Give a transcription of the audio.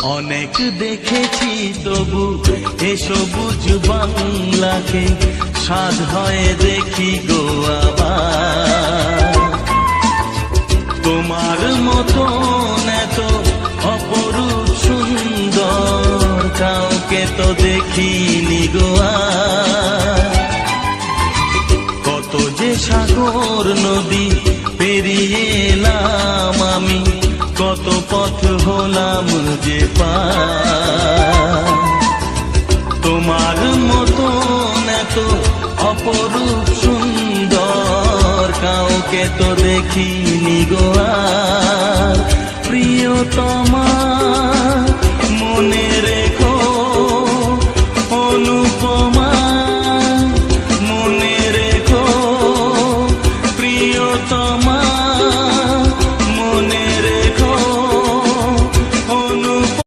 অনেক দেখেছি তবু এ সবুজ বাংলাকে সাধ হয় দেখি গো আবার। তোমার মতন এত অপরূপ সুন্দর কাউকে তো দেখিনি গো আর। কত যে সাগর নদী পেরিয়ে এলাম আমি, কত পথ হলাম যে পার। তোমার মতন এত অপরূপ সুন্দর কাউকে তো দেখিনি গো আর। প্রিয়তমা